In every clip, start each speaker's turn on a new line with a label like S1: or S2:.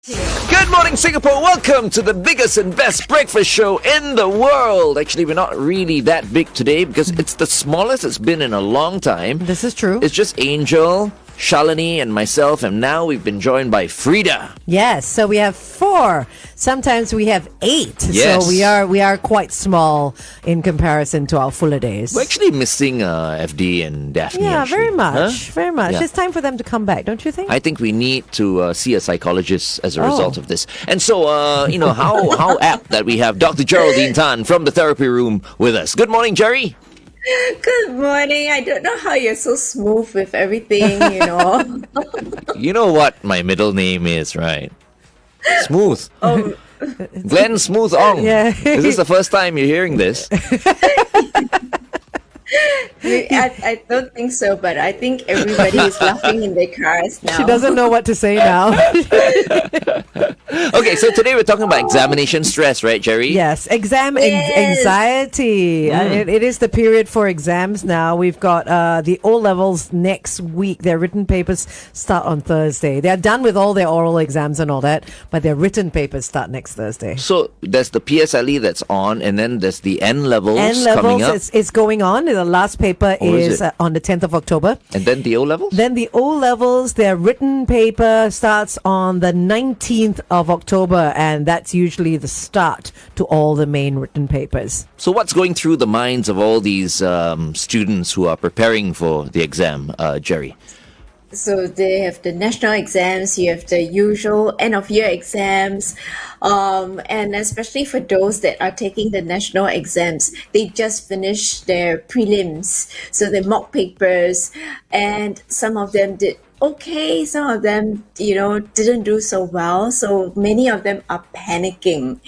S1: Good morning, Singapore. Welcome to the biggest and best breakfast show in the world. Actually, we're not really that big today because it's the smallest it's been in a long time.
S2: This is true.
S1: It's just Angel, Shalini, and myself, and now we've been joined by Frida.
S2: Yes, so we have 4. Sometimes we have 8.
S1: Yes.
S2: So we are quite small in comparison to our fuller days.
S1: We're actually missing FD and Daphne.
S2: Yeah,
S1: actually.
S2: very much.
S1: Huh?
S2: Very much.
S1: Yeah.
S2: It's time for them to come back, don't you think?
S1: I think we need to see a psychologist as a result of this. And so, how apt that we have Dr. Geraldine Tan from the therapy room with us. Good morning, Jerry.
S3: Good morning. I don't know how you're so smooth with everything,
S1: You know what my middle name is, right? Smooth. Glenn Smooth Ong.
S2: Yeah.
S1: Is this the first time you're hearing this?
S3: I don't think so, but I think everybody is laughing in their cars now.
S2: She doesn't know what to say now.
S1: Okay, so today we're talking about examination stress, right, Jerry?
S2: Yes, exam anxiety. It is the period for exams now. We've got the O-levels next week. Their written papers start on Thursday. They're done with all their oral exams and all that, but their written papers start next Thursday.
S1: So there's the PSLE that's on, and then there's the N-levels coming up.
S2: It's going on. The last paper
S1: is it?
S2: on the 10th of October.
S1: And then the O-levels?
S2: Then the O-levels, their written paper starts on the 19th of October, and that's usually the start to all the main written papers.
S1: So what's going through the minds of all these students who are preparing for the exam, Jerry?
S3: So they have the national exams, you have the usual end of year exams, and especially for those that are taking the national exams, they just finished their prelims, so the mock papers, and some of them did okay, some of them, didn't do so well. So many of them are panicking.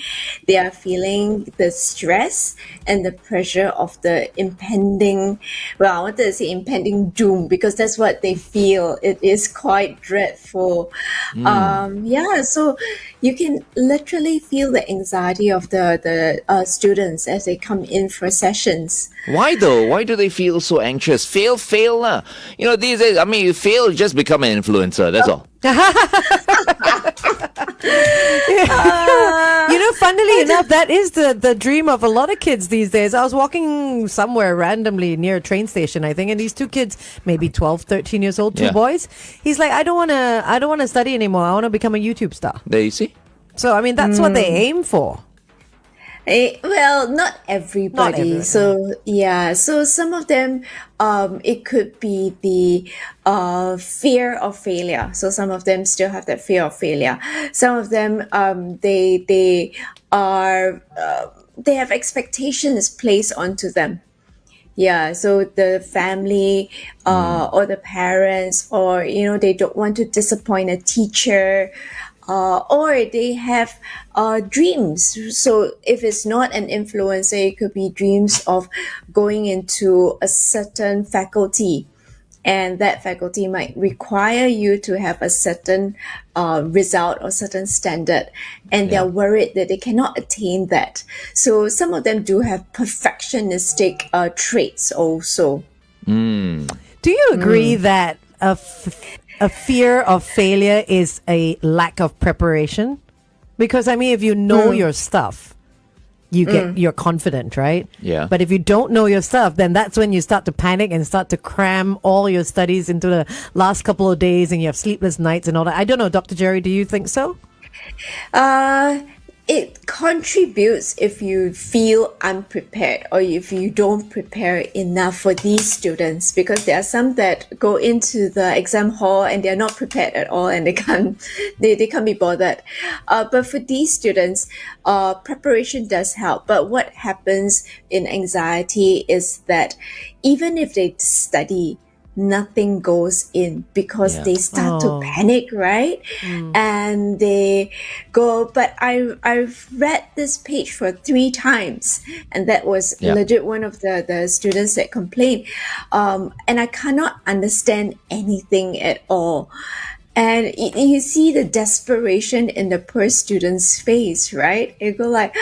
S3: They are feeling the stress and the pressure of the impending, I wanted to say impending doom, because that's what they feel. It is quite dreadful. So you can literally feel the anxiety of the students as they come in for sessions.
S1: Why though? Why do they feel so anxious? Fail lah. These days, you fail, just become an influencer. That's all.
S2: Funnily enough, that is the dream of a lot of kids these days. I was walking somewhere randomly near a train station, I think, and these 2 kids, maybe 12, 13 years old, 2 boys. He's like, I don't want to study anymore. I want to become a YouTube star.
S1: There you see.
S2: So, that's what they aim for.
S3: Not everybody. So some of them, it could be the fear of failure. So some of them still have that fear of failure. Some of them, they have expectations placed onto them. Yeah, so the family or the parents, or they don't want to disappoint a teacher. Or they have dreams. So if it's not an influencer, it could be dreams of going into a certain faculty. And that faculty might require you to have a certain result or certain standard. And they're worried that they cannot attain that. So some of them do have perfectionistic traits also.
S2: Do you agree that a fear of failure is a lack of preparation? Because if you know your stuff, you're confident, right?
S1: Yeah.
S2: But if you don't know your stuff, then that's when you start to panic and start to cram all your studies into the last couple of days, and you have sleepless nights and all that. I don't know, Dr. Jerry, do you think so?
S3: It contributes if you feel unprepared or if you don't prepare enough for these students, because there are some that go into the exam hall and they're not prepared at all, and they can't be bothered. But for these students, preparation does help. But what happens in anxiety is that even if they study, nothing goes in, because they start to panic, right? And they go, but I've read this page for 3 times, and that was legit one of the students that complained, and I cannot understand anything at all. And you see the desperation in the poor student's face, right? You go like,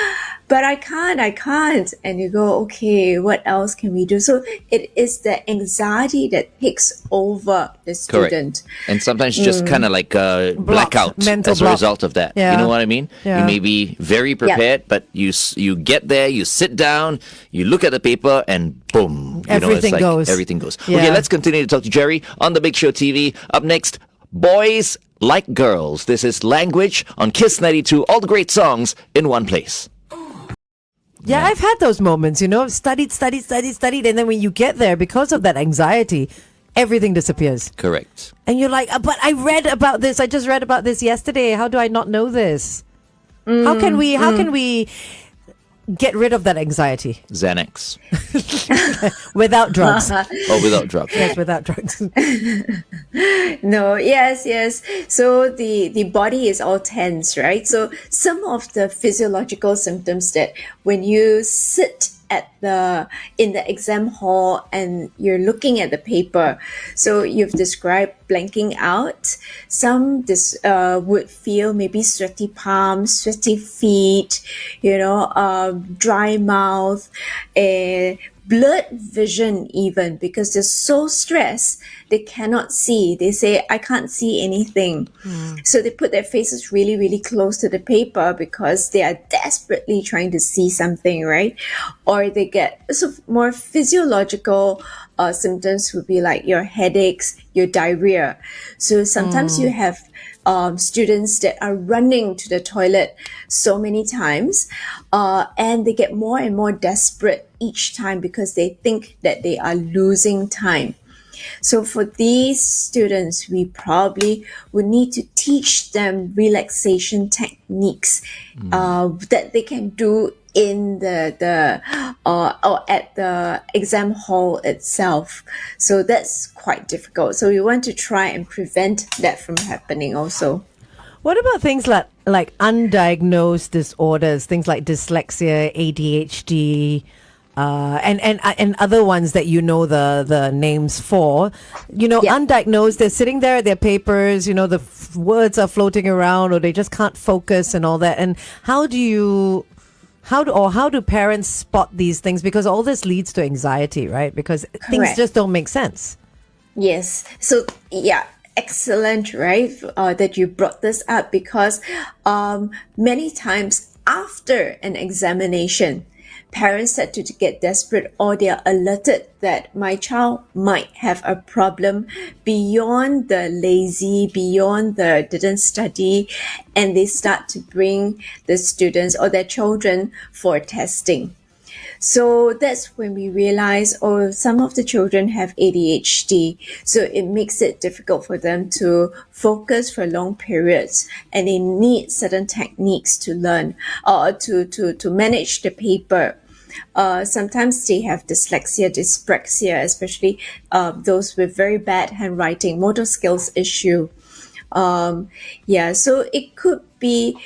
S3: but I can't. And you go, okay, what else can we do? So it is the anxiety that takes over the student.
S1: And sometimes just kind of like blackout
S2: mental
S1: as a
S2: block.
S1: result of that.
S2: Yeah.
S1: You know what I mean?
S2: Yeah.
S1: You may be very prepared, but you get there, you sit down, you look at the paper, and boom,
S2: Everything goes.
S1: Everything goes.
S2: Yeah.
S1: Okay, let's continue to talk to Jerry on the Big Show TV. Up next, Boys Like Girls. This is Language on Kiss 92. All the great songs in one place.
S2: Yeah, I've had those moments, studied, and then when you get there, because of that anxiety, everything disappears.
S1: Correct.
S2: And you're like, but I read about this. I just read about this yesterday. How do I not know this? How can we get rid of that anxiety?
S1: Xanax.
S2: Without drugs.
S1: Oh, without drugs.
S2: Yes, without drugs.
S3: No, yes. So the body is all tense, right? So some of the physiological symptoms that when you sit in the exam hall and you're looking at the paper, so you've described blanking out. Some would feel maybe sweaty palms, sweaty feet, dry mouth, blurred vision even, because they're so stressed they cannot see. They say, I can't see anything. So they put their faces really, really close to the paper because they are desperately trying to see something, right? Or they get more physiological symptoms would be like your headaches, your diarrhea. So sometimes you have students that are running to the toilet so many times, and they get more and more desperate each time because they think that they are losing time. So for these students, we probably would need to teach them relaxation techniques that they can do in the or at the exam hall itself. So that's quite difficult. So we want to try and prevent that from happening also.
S2: What about things like undiagnosed disorders, things like dyslexia, ADHD, and other ones that the names for? Undiagnosed, they're sitting there at their papers, the words are floating around, or they just can't focus and all that. And how do parents spot these things? Because all this leads to anxiety, right? Because things just don't make sense.
S3: Yes. So, yeah. Excellent, right? That you brought this up, because many times after an examination, parents start to get desperate, or they are alerted that my child might have a problem beyond the lazy, beyond the didn't study, and they start to bring the students or their children for testing. So that's when we realize, some of the children have ADHD. So it makes it difficult for them to focus for long periods, and they need certain techniques to learn or to manage the paper. Sometimes they have dyslexia, dyspraxia, especially those with very bad handwriting, motor skills issue. So it could be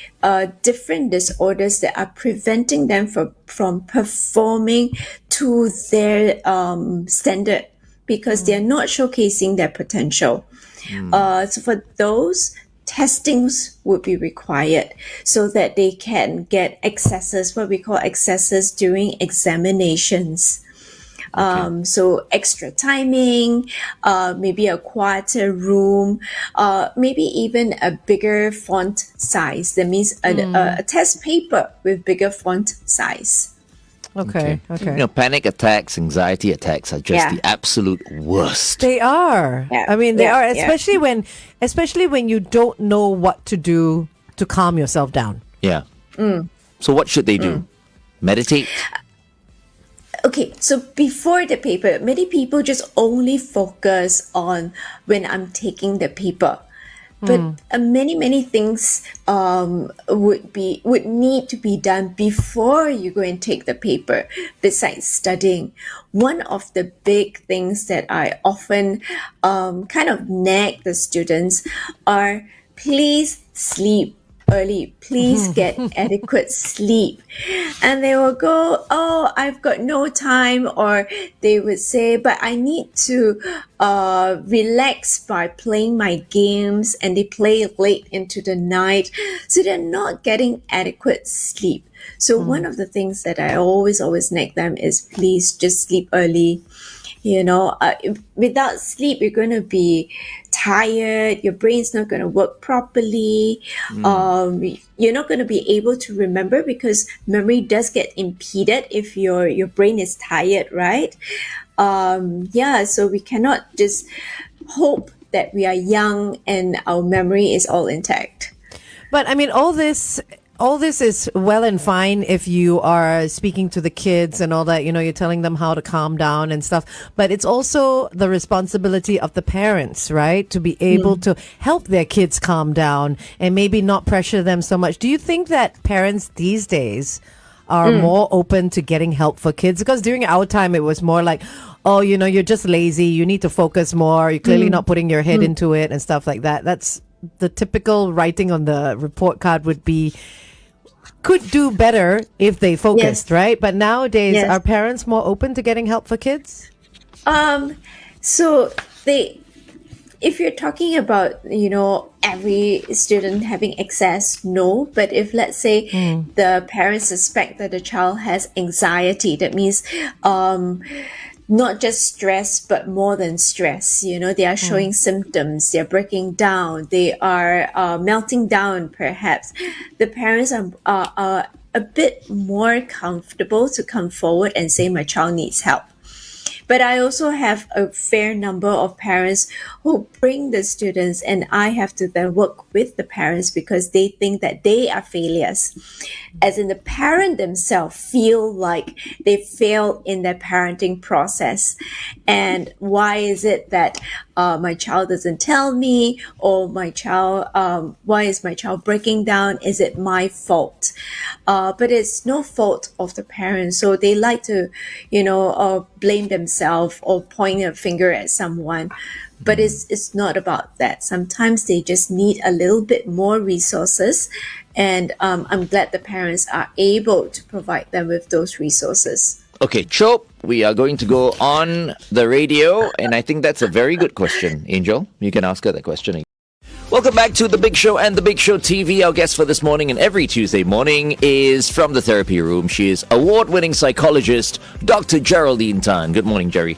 S3: different disorders that are preventing them from performing to their standard, because they're not showcasing their potential. So for those, testings would be required so that they can get accesses, what we call accesses during examinations. So extra timing, maybe a quieter room, maybe even a bigger font size. That means a test paper with bigger font size.
S2: Okay.
S1: Panic attacks, anxiety attacks are just the absolute worst.
S2: They are.
S3: Yeah.
S2: I mean, they are,
S3: Yeah.
S2: especially when you don't know what to do to calm yourself down.
S1: Yeah. So what should they do? Meditate?
S3: Okay, so before the paper, many people just only focus on when I'm taking the paper. But many things would need to be done before you go and take the paper, besides studying. One of the big things that I often kind of nag the students are, please sleep early. Please get adequate sleep. And they will go, oh, I've got no time. Or they would say, but I need to relax by playing my games. And they play late into the night. So they're not getting adequate sleep. So one of the things that I always nag them is please just sleep early. Without sleep, you're going to be tired. Your brain's not going to work properly. You're not going to be able to remember because memory does get impeded if your brain is tired, right? So we cannot just hope that we are young and our memory is all intact.
S2: But I mean, all this is well and fine if you are speaking to the kids and all that, you're telling them how to calm down and stuff. But it's also the responsibility of the parents, right? To be able to help their kids calm down and maybe not pressure them so much. Do you think that parents these days are more open to getting help for kids? Because during our time, it was more like, oh, you're just lazy. You need to focus more. You're clearly not putting your head into it and stuff like that. That's the typical writing on the report card would be, could do better if they focused, right? But nowadays, are parents more open to getting help for kids?
S3: If you're talking about, every student having access, no. But if, let's say, the parents suspect that the child has anxiety, that means not just stress, but more than stress. They are showing symptoms. They're breaking down. They are melting down, perhaps. The parents are a bit more comfortable to come forward and say, my child needs help. But I also have a fair number of parents who bring the students, and I have to then work with the parents because they think that they are failures. As in, the parent themselves feel like they fail in their parenting process. And why is it that my child doesn't tell me, or why is my child breaking down? Is it my fault? But it's no fault of the parents. So they like to, blame themselves or point a finger at someone. But it's not about that. Sometimes they just need a little bit more resources. And I'm glad the parents are able to provide them with those resources.
S1: Okay, Chop, we are going to go on the radio, and I think that's a very good question. Angel, you can ask her that question. Welcome back to The Big Show and The Big Show TV. Our guest for this morning and every Tuesday morning is from the therapy room. She is award-winning psychologist, Dr. Geraldine Tan. Good morning, Jerry.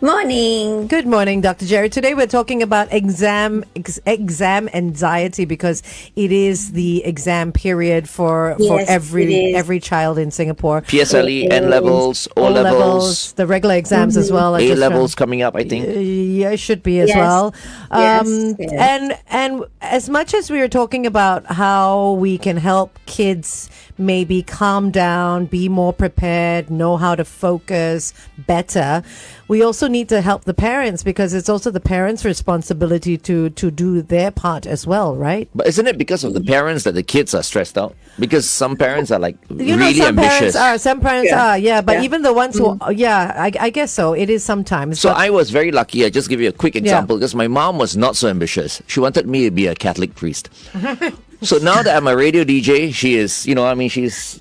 S3: Morning.
S2: Good morning, Dr. Jerry. Today we're talking about exam anxiety because it is the exam period for every child in Singapore.
S1: PSLE, N-levels, O-levels.
S2: The regular exams as well.
S1: A-levels coming up, I think.
S2: Yeah, it should be as well. And as much as we are talking about how we can help kids maybe calm down, be more prepared, know how to focus better, we also need to help the parents because it's also the parents' responsibility to do their part as well, right?
S1: But isn't it because of the parents that the kids are stressed out? Because some parents are like really
S2: some
S1: ambitious.
S2: Some parents are, but even the ones who, I guess so. It is sometimes.
S1: So I was very lucky. I just give you a quick example because my mom was not so ambitious. She wanted me to be a Catholic priest. So now that I'm a radio DJ, she is, she's...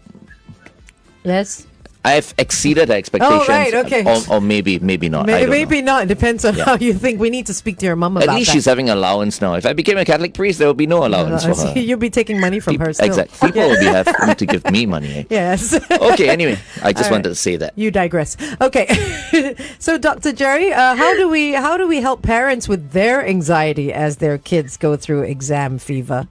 S2: Yes.
S1: I've exceeded her expectations.
S2: Oh, right, okay.
S1: Or maybe not.
S2: Maybe not. It depends on how you think. We need to speak to your mom about that.
S1: At least she's having allowance now. If I became a Catholic priest, there would be no allowance for her.
S2: You'll be taking money from her still.
S1: Exactly. People will be having to give me money. Eh?
S2: Yes.
S1: Okay, anyway, I just wanted to say that.
S2: You digress. Okay. So, Dr. Jerry, how do we help parents with their anxiety as their kids go through exam fever?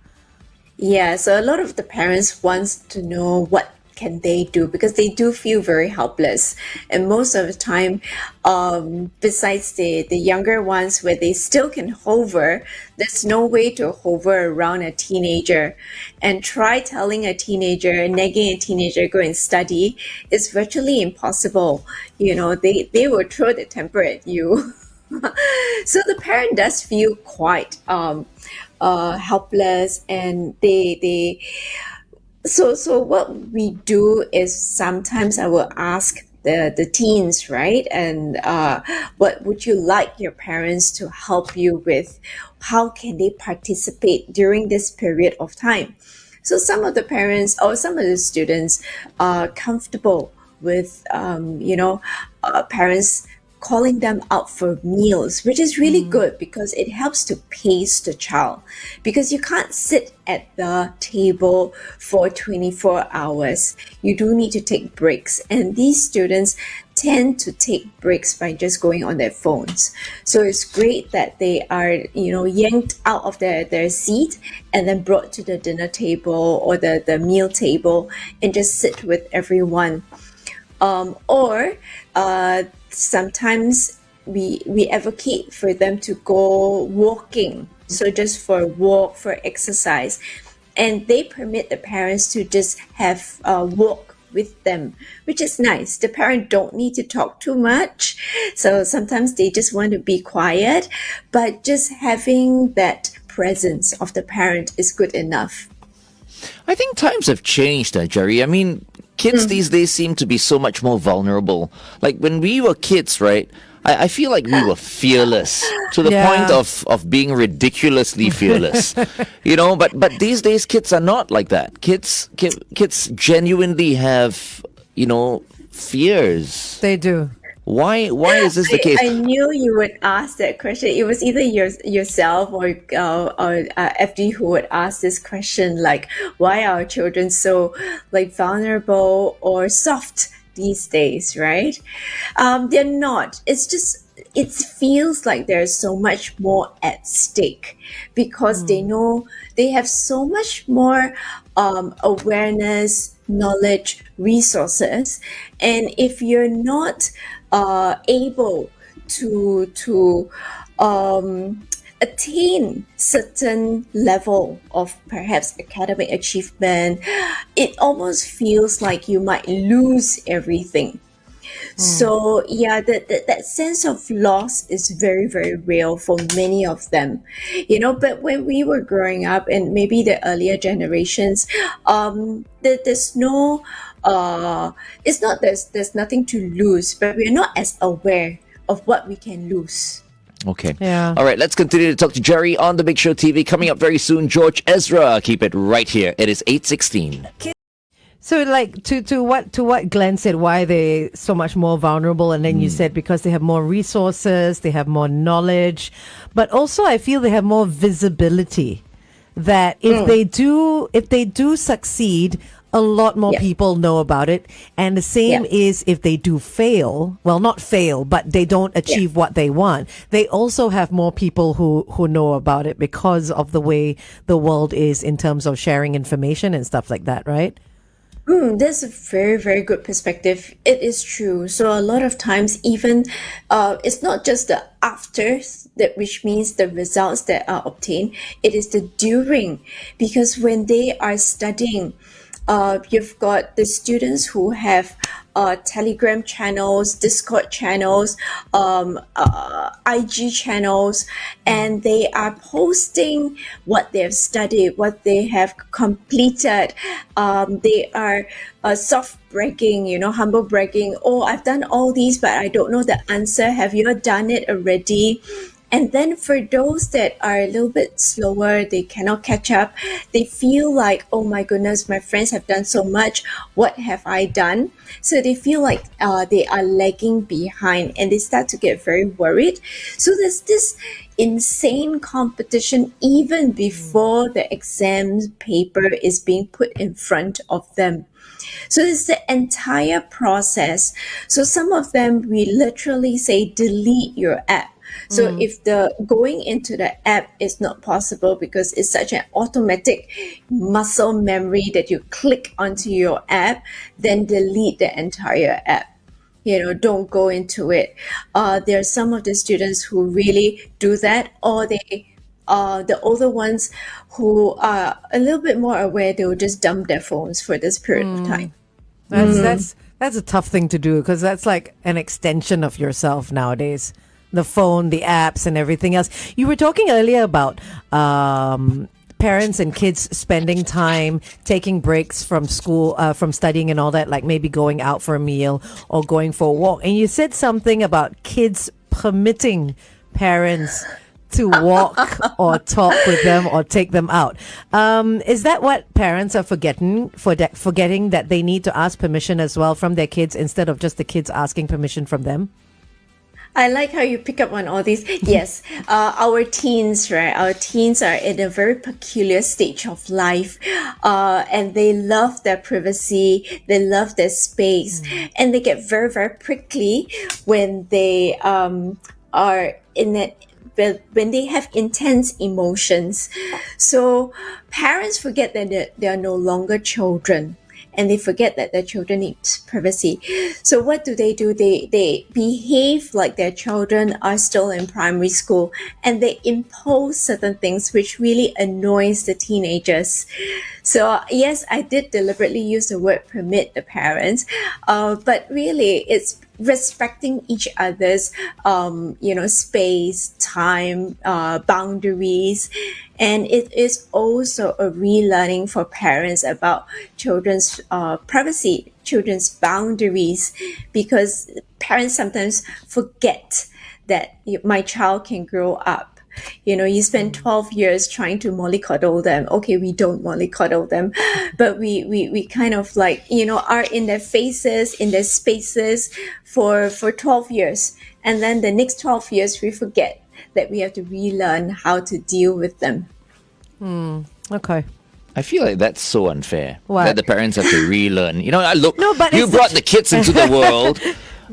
S3: Yeah, so a lot of the parents wants to know what can they do because they do feel very helpless. And most of the time, besides the younger ones where they still can hover, there's no way to hover around a teenager. And try telling a teenager, nagging a teenager, go and study, is virtually impossible. They will throw the temper at you. So the parent does feel quite helpless, and So what we do is sometimes I will ask the teens, right? And what would you like your parents to help you with? How can they participate during this period of time? So some of the parents or some of the students are comfortable with, parents calling them out for meals, which is really good because it helps to pace the child. Because you can't sit at the table for 24 hours. You do need to take breaks. And these students tend to take breaks by just going on their phones. So it's great that they are, yanked out of their seat and then brought to the dinner table or the meal table and just sit with everyone. Or sometimes we advocate for them to go walking. So just for a walk, for exercise. And they permit the parents to just have a walk with them, which is nice. The parent don't need to talk too much. So sometimes they just want to be quiet, but just having that presence of the parent is good enough.
S1: I think times have changed, Jerry. I mean, kids these days seem to be so much more vulnerable. Like when we were kids, right? I feel like we were fearless to the point of being ridiculously fearless, But these days, kids are not like that. Kids genuinely have, fears.
S2: They do.
S1: Why is this the case?
S3: I knew you would ask that question. It was either yourself or FD who would ask this question, like, why are children so vulnerable or soft these days, right? They're not. It's just, it feels like there's so much more at stake because they know they have so much more awareness, knowledge, resources. And if you're not able to attain certain level of perhaps academic achievement, it almost feels like you might lose everything. So yeah, that sense of loss is very, very real for many of them, but when we were growing up and maybe the earlier generations, there's no, it's not, there's nothing to lose, but we're not as aware of what we can lose.
S1: Okay.
S2: Yeah.
S1: All right, let's continue to talk to Jerry on The Big Show TV. Coming up very soon, George Ezra. Keep it right here. It is 8:16.
S2: So, to what Glenn said, why they so much more vulnerable, and then you said because they have more resources, they have more knowledge, but also I feel they have more visibility. That if they do succeed, a lot more people know about it. And the same is if they do fail, well, not fail, but they don't achieve what they want. They also have more people who know about it because of the way the world is in terms of sharing information and stuff like that, right?
S3: That's a very, very good perspective. It is true. So a lot of times, even it's not just the after that, which means the results that are obtained. It is the during, because when they are studying, you've got the students who have Telegram channels, Discord channels, IG channels, and they are posting what they have studied, what they have completed. They are soft bragging, humble bragging. Oh, I've done all these, but I don't know the answer. Have you done it already? And then for those that are a little bit slower, they cannot catch up, they feel like, oh my goodness, my friends have done so much. What have I done? So they feel like they are lagging behind and they start to get very worried. So there's this insane competition even before the exam paper is being put in front of them. So it's the entire process. So some of them, we literally say, delete your app. So if the going into the app is not possible because it's such an automatic muscle memory that you click onto your app, then delete the entire app. Don't go into it. There are some of the students who really do that, or the older ones who are a little bit more aware, they will just dump their phones for this period of time.
S2: That's a tough thing to do because that's like an extension of yourself nowadays. The phone, the apps, and everything else. You were talking earlier about parents and kids spending time, taking breaks from school, from studying and all that, like maybe going out for a meal or going for a walk. And you said something about kids permitting parents to walk or talk with them or take them out. Is that what parents are forgetting that they need to ask permission as well from their kids instead of just the kids asking permission from them?
S3: I like how you pick up on all these. Yes, our teens, right? Our teens are in a very peculiar stage of life, and they love their privacy. They love their space, and they get very, very prickly when they are in it. When they have intense emotions. So parents forget that they are no longer children, and they forget that their children need privacy. So what do? They behave like their children are still in primary school, and they impose certain things which really annoys the teenagers. So yes, I did deliberately use the word permit the parents, but really it's respecting each other's, space, time, boundaries. And it is also a relearning for parents about children's privacy, children's boundaries, because parents sometimes forget that my child can grow up. You spend 12 years trying to mollycoddle them. Okay, we don't mollycoddle them, but we kind of are in their faces, in their spaces for 12 years. And then the next 12 years, we forget that we have to relearn how to deal with them.
S2: Okay.
S1: I feel like that's so unfair.
S2: What?
S1: That the parents have to relearn.
S2: No, but
S1: you
S2: it's
S1: brought the kids into the world.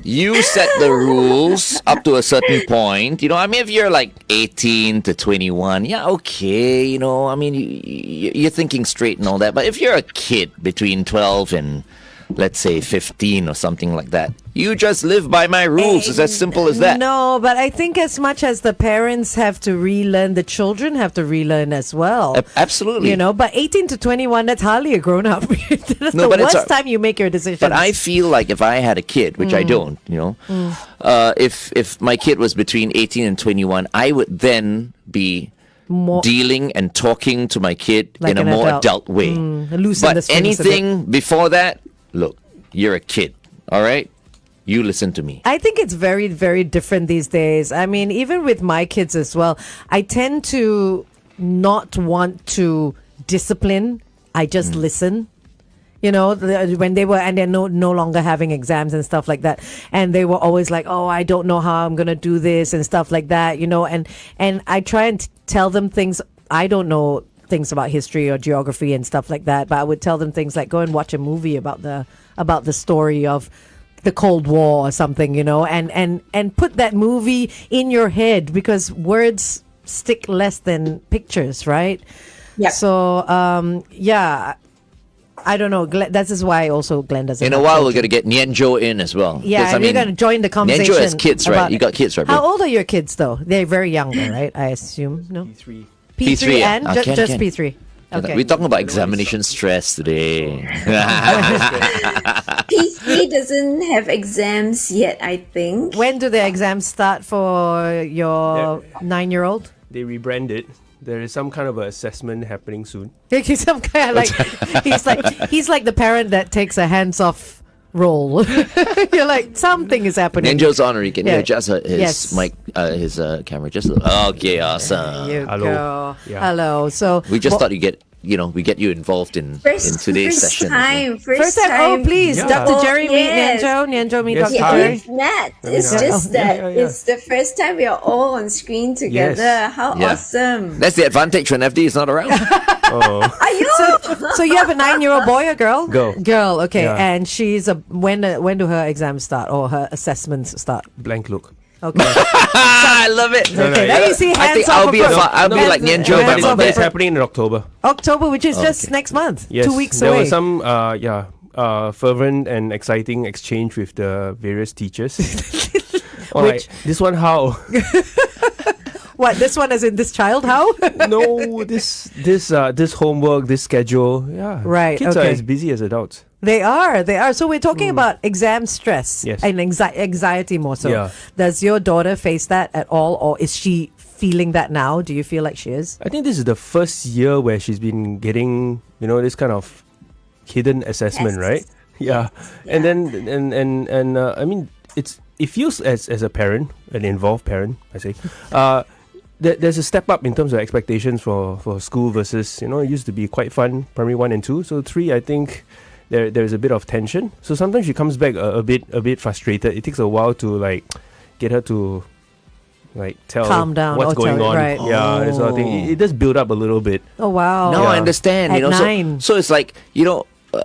S1: You set the rules up to a certain point. If you're like 18 to 21, yeah, okay. You're thinking straight and all that. But if you're a kid between 12 and, let's say, 15 or something like that, you just live by my rules. It's as simple as that.
S2: No, but I think as much as the parents have to relearn, the children have to relearn as well.
S1: Absolutely.
S2: But 18 to 21, that's hardly a grown-up. That's
S1: No,
S2: the
S1: but it's
S2: worst time you make your decisions.
S1: But I feel like if I had a kid, which I don't, if my kid was between 18 and 21, I would then be dealing and talking to my kid
S2: Like
S1: in a
S2: an
S1: more
S2: adult.
S1: adult way.
S2: Loosen the
S1: But
S2: strings a bit.
S1: anything before that, look, you're a kid, all right? You listen to me.
S2: I think it's very, very different these days. I mean, even with my kids as well, I tend to not want to discipline. I just listen. When they were, and they're no longer having exams and stuff like that. And they were always like, oh, I don't know how I'm going to do this and stuff like that, and I try and tell them things. I don't know things about history or geography and stuff like that, but I would tell them things like, go and watch a movie about the story of the Cold War or something, and put that movie in your head, because words stick less than pictures, right?
S3: Yeah.
S2: So, I don't know. That is why also Glenn doesn't.
S1: In a
S2: have
S1: while,
S2: children.
S1: we're going to get Nianzhou in as well.
S2: Yeah, and you're going to join the conversation.
S1: Nianzhou has kids, right?
S2: about-
S1: You got kids, right, bro?
S2: How old are your kids, though? They're very young, though, right? I assume. No?
S4: P3.
S2: P3
S1: yeah.
S2: and?
S1: Can.
S2: Just P3. Okay.
S1: We're talking about examination stress today.
S3: P3 doesn't have exams yet, I think.
S2: When do the exams start for your 9-year-old?
S4: They rebranded. There is some kind of an assessment happening soon.
S2: He's some kind of he's like the parent that takes a hands-off role. You're like, something is happening.
S1: Ninja's honorary. Can you
S2: Yeah.
S1: adjust his
S2: Yes.
S1: mic, his camera just a little? Okay, awesome.
S2: There you
S4: Hello.
S2: go.
S4: Yeah.
S2: Hello. So
S1: We just thought we get you involved in today's session.
S3: First
S2: time. Oh, please,
S4: Yeah.
S2: Dr. Jerry meet
S3: yes.
S2: Nianzhou meet
S4: Yes,
S2: Dr.
S4: hi.
S2: Jerry.
S3: We've met. It's
S4: hi.
S3: just that
S4: Yeah, yeah.
S3: it's the first time we are all on screen together.
S4: Yes.
S3: How
S1: Yeah.
S3: awesome!
S1: That's the advantage when FD is not around.
S4: Oh,
S3: Are you?
S2: So you have a 9-year-old boy or girl?
S4: Girl.
S2: Girl. Okay,
S4: Yeah.
S2: and she's when do her exams start or her assessments start?
S4: blank look.
S2: Okay.
S1: I love it.
S2: Okay, there you see
S1: I
S2: hands
S1: think
S2: off
S1: I'll be
S2: approach.
S1: I'll be like
S2: Hands-
S1: Nianzhou by
S2: hands
S1: my
S2: off
S4: But it's
S1: bed.
S4: happening in October.
S2: October, which is just next month.
S4: Yes.
S2: 2 weeks
S4: there
S2: away.
S4: was some fervent and exciting exchange with the various teachers.
S2: Which-
S4: this one how?
S2: What, this one is in this child? How?
S4: No, this homework, this schedule. Yeah.
S2: Right,
S4: Kids are
S2: okay.
S4: as busy as adults.
S2: They are. So we're talking about exam stress
S4: Yes.
S2: and anxiety more so.
S4: Yeah.
S2: Does your daughter face that at all, or is she feeling that now? Do you feel like she is?
S4: I think this is the first year where she's been getting, this kind of hidden assessment,
S3: Tests.
S4: right? Yeah. And then, I mean, it feels as a parent, an involved parent, I say, there's a step up in terms of expectations for school versus, it used to be quite fun, primary 1 and 2. So 3, I think there's a bit of tension. So sometimes she comes back a bit frustrated. It takes a while to get her to tell
S2: Calm down
S4: what's
S2: or
S4: going
S2: tell-
S4: on.
S2: right.
S4: Yeah, that sort of thing. It does build up a little bit.
S2: Oh, wow.
S1: Now
S4: Yeah.
S1: I understand.
S2: At
S1: So,
S2: 9.
S1: so it's like,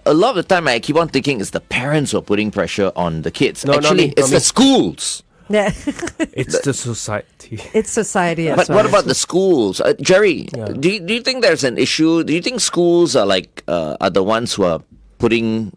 S1: a lot of the time I keep on thinking it's the parents who are putting pressure on the kids.
S4: No, not
S1: Actually,
S4: me,
S1: it's
S4: not
S1: the
S4: me.
S1: schools.
S2: Yeah.
S4: It's the society.
S2: It's society as
S1: But
S2: well.
S1: what about the schools? Jerry,
S4: Yeah.
S1: do you think there's an issue? Do you think schools are are the ones who are putting,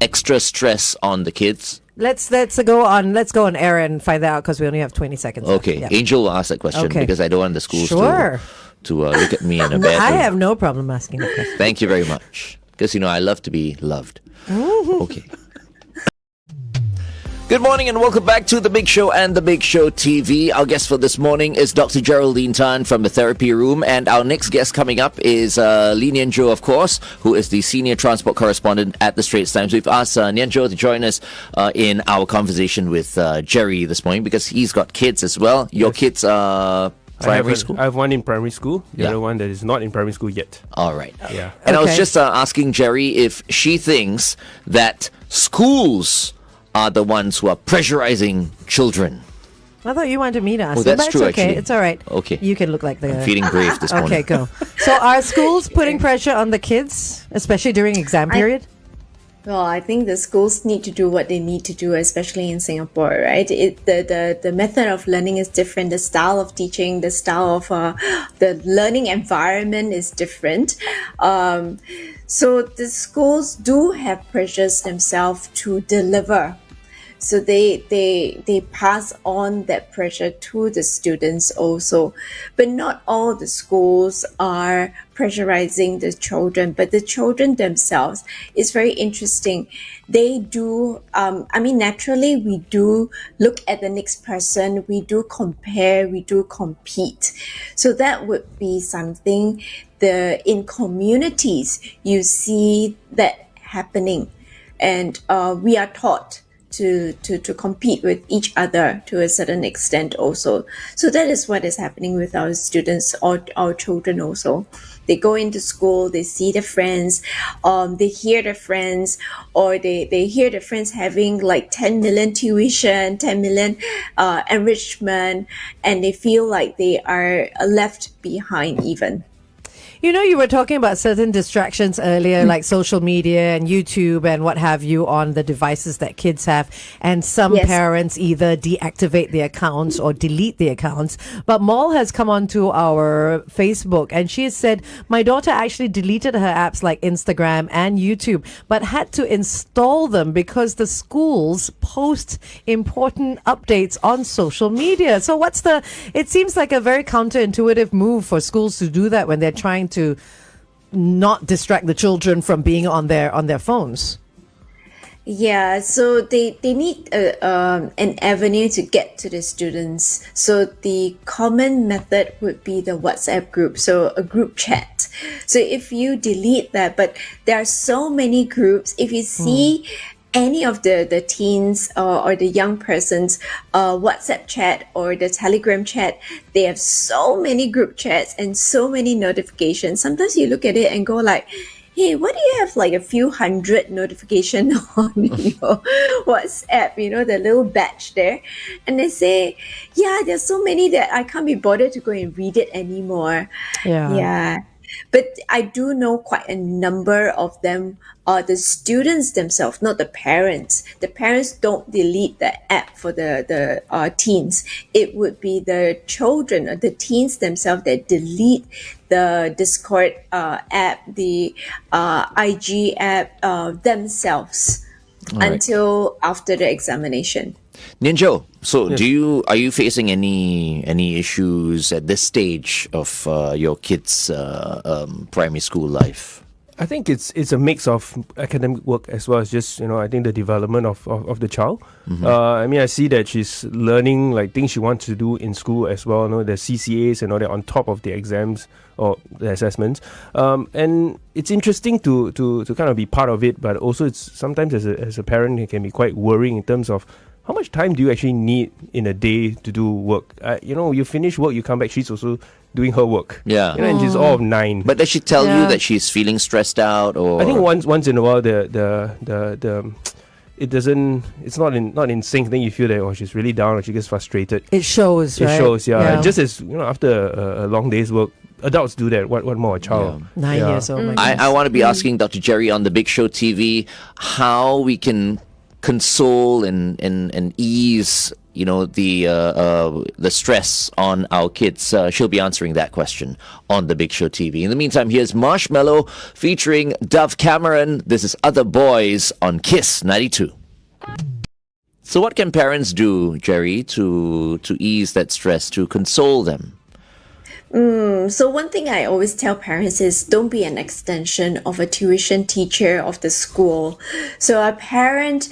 S1: extra stress on the kids?
S2: Let's go on air and find that out because we only have 20 seconds. left.
S1: Okay,
S2: Yeah.
S1: Angel will ask that question
S2: Okay.
S1: because I don't want the schools
S2: Sure.
S1: to look at me in a bad
S2: I
S1: way.
S2: have no problem asking the question.
S1: Thank you very much. Because, I love to be loved. Okay. Good morning and welcome back to The Big Show and The Big Show TV. Our guest for this morning is Dr. Geraldine Tan from the Therapy Room. And our next guest coming up is Lee Nian Zhou, of course, who is the Senior Transport Correspondent at the Straits Times. We've asked Nian Zhou to join us in our conversation with Jerry this morning because he's got kids as well. Your kids are primary school?
S4: I have one in primary school, the
S1: Yeah.
S4: other one that is not in primary school yet.
S1: All right.
S4: Yeah.
S1: And I was
S2: Okay.
S1: just asking Jerry if she thinks that schools are the ones who are pressurizing children.
S2: I thought you wanted me to ask.
S1: Oh, that's
S2: but
S1: true,
S2: it's okay.
S1: actually.
S2: It's all right.
S1: Okay.
S2: You can look like the.
S1: I'm feeling brave this morning.
S2: Okay, go. So are schools putting pressure on the kids, especially during exam period?
S3: Well, I think the schools need to do what they need to do, especially in Singapore, right? The method of learning is different. The style of teaching, the style of the learning environment is different. So the schools do have pressures themselves to deliver. So they pass on that pressure to the students also. But not all the schools are pressurizing the children, but the children themselves is very interesting. They do, naturally we do look at the next person, we do compare, we do compete. So that would be something in communities, you see that happening. And we are taught to compete with each other to a certain extent also. So that is what is happening with our students or our children also. They go into school, they see their friends, they hear their friends, or they hear their friends having like 10 million tuition, 10 million enrichment, and they feel like they are left behind even.
S2: You were talking about certain distractions earlier, like social media and YouTube and what have you on the devices that kids have. And some
S3: Yes.
S2: parents either deactivate the accounts or delete the accounts. But Mol has come onto our Facebook and she has said, my daughter actually deleted her apps like Instagram and YouTube, but had to install them because the schools post important updates on social media. So it seems like a very counterintuitive move for schools to do that when they're trying to not distract the children from being on their phones.
S3: Yeah, so they need an avenue to get to the students. So the common method would be the WhatsApp group, so a group chat. So if you delete that, but there are so many groups, if you see any of the teens or the young persons WhatsApp chat or the Telegram chat, they have so many group chats and so many notifications. Sometimes you look at it and go like, hey, why do you have like a few hundred notification on your WhatsApp, the little batch there? And they say, yeah, there's so many that I can't be bothered to go and read it anymore. Yeah. But I do know quite a number of them are the students themselves, not the parents. The parents don't delete the app for the teens. It would be the children or the teens themselves that delete the Discord app, the IG app themselves until after the examination.
S1: Ninjo, so are you facing any issues at this stage of your kids' primary school life?
S4: I think it's a mix of academic work as well as just, I think the development of the child. I mean, I see that she's learning like things she wants to do in school as well. The CCAs and all that on top of the exams or the assessments. And it's interesting to kind of be part of it, but also it's sometimes as a parent it can be quite worrying in terms of how much time do you actually need in a day to do work? You finish work, you come back, she's also doing her work.
S1: Yeah.
S4: And she's all of 9.
S1: But does she tell you
S2: Yeah.
S1: that she's feeling stressed out, or?
S4: I think once in a while the it's not in sync. Then you feel that she's really down or she gets frustrated.
S2: It shows,
S4: It
S2: right?
S4: shows, yeah. Just as after a long day's work, adults do that. What more a child?
S2: 9
S4: Yeah.
S2: years old. my
S1: I want to be asking Dr. Jerry on the Big Show TV how we can console and ease the stress on our kids. She'll be answering that question on the Big Show TV. In the meantime, here's Marshmello featuring Dove Cameron. This is Other Boys on Kiss 92. So what can parents do, Jerry, to ease that stress, to console them?
S3: So one thing I always tell parents is don't be an extension of a tuition teacher of the school. So a parent,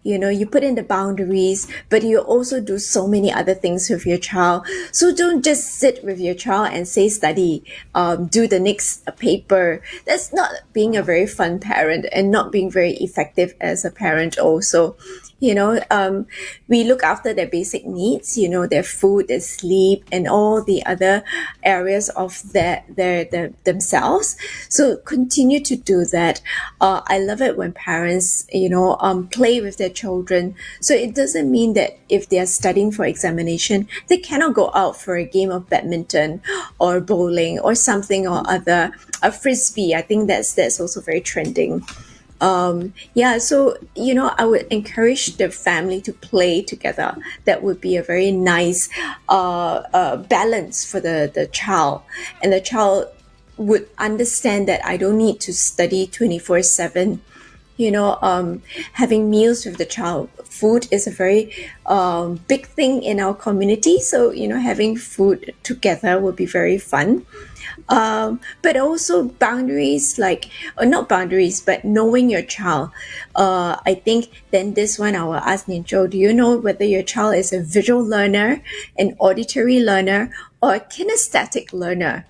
S3: you put in the boundaries, but you also do so many other things with your child. So don't just sit with your child and say study, do the next paper. That's not being a very fun parent and not being very effective as a parent also. We look after their basic needs, their food, their sleep, and all the other areas of their themselves. So continue to do that. I love it when parents, play with their children. So it doesn't mean that if they are studying for examination, they cannot go out for a game of badminton or bowling or something or other. A frisbee, I think that's also very trending. So I would encourage the family to play together. That would be a very nice balance for the child, and the child would understand that I don't need to study 24/7. Having meals with the child. Food is a very big thing in our community, so having food together would be very fun. But also boundaries, not boundaries, but knowing your child. I think then this one I will ask Ninjo, do you know whether your child is a visual learner, an auditory learner, or a kinesthetic learner?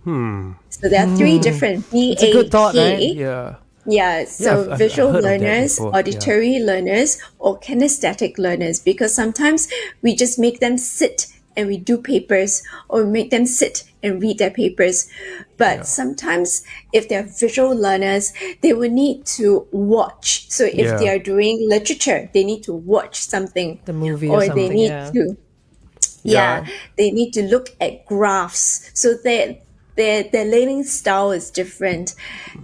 S3: So there are 3 different
S2: It's a good thought, right?
S3: VAK.
S4: Yeah.
S3: Yeah, so
S4: I've
S3: visual
S4: heard of that
S3: learners,
S4: before,
S3: auditory learners, or kinesthetic learners, because sometimes we just make them sit and we do papers, or make them sit and read their papers. But sometimes if they're visual learners, they will need to watch. So if they are doing literature, they need to watch something.
S2: The movie
S3: or
S2: or
S3: they
S2: something,
S3: need
S2: yeah.
S3: to they need to look at graphs. So their learning style is different.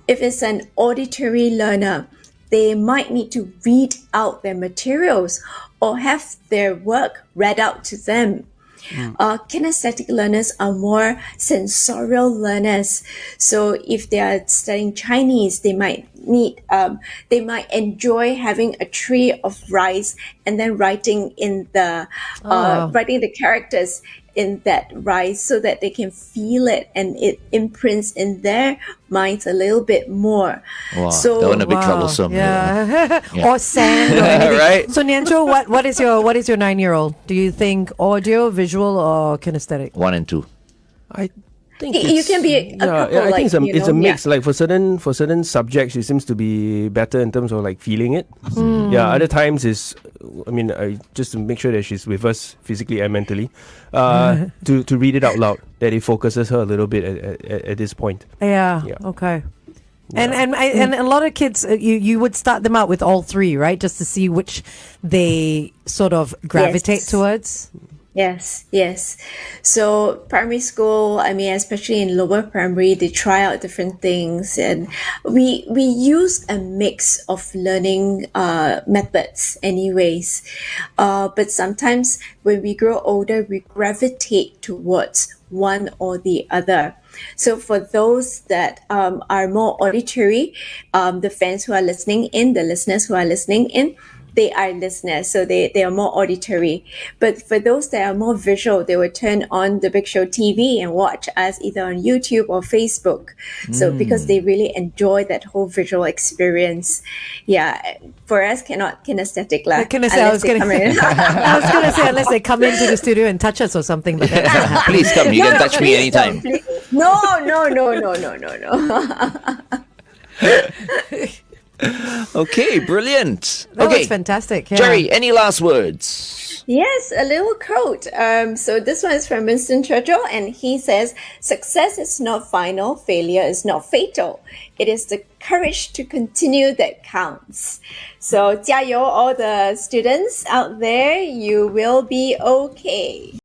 S3: If it's an auditory learner, they might need to read out their materials or have their work read out to them. Kinesthetic learners are more sensorial learners. So if they are studying Chinese, they might enjoy having a tray of rice and then writing the characters in that rice so that they can feel it and it imprints in their minds a little bit more.
S1: Wow,
S3: So
S1: that one a bit troublesome.
S2: Yeah. Or sand or anything.
S1: Right.
S2: So Nyancho, what is your 9-year-old? Do you think audio, visual, or kinesthetic?
S1: 1 and 2.
S4: I think
S3: You can be a couple,
S4: I think it's a mix.
S3: yeah.
S4: Like for certain subjects, it seems to be better in terms of like feeling it. Yeah, other times I just to make sure that she's with us physically and mentally, to read it out loud. That it focuses her a little bit at this point.
S2: Yeah. Okay. And a lot of kids, you would start them out with all 3, right? Just to see which they sort of gravitate
S3: Yes.
S2: towards.
S3: Yes. So primary school, especially in lower primary, they try out different things, and we use a mix of learning methods anyways. But sometimes when we grow older, we gravitate towards one or the other. So for those that are more auditory, the fans who are listening in, the listeners who are listening in, they are listeners, so they are more auditory. But for those that are more visual, they will turn on the Big Show TV and watch us either on YouTube or Facebook. So because they really enjoy that whole visual experience. Yeah, for us, kinesthetic lah.
S2: I was going to say, unless they come into the studio and touch us or something. But that's not happening.
S1: Please come. You can touch me anytime.
S3: No.
S1: Okay, brilliant.
S2: That
S1: Okay,
S2: was fantastic. Yeah.
S1: Jerry, any last words?
S3: Yes, a little quote. So this one is from Winston Churchill, and he says, "Success is not final, failure is not fatal. It is the courage to continue that counts." So 加油 all the students out there, you will be okay.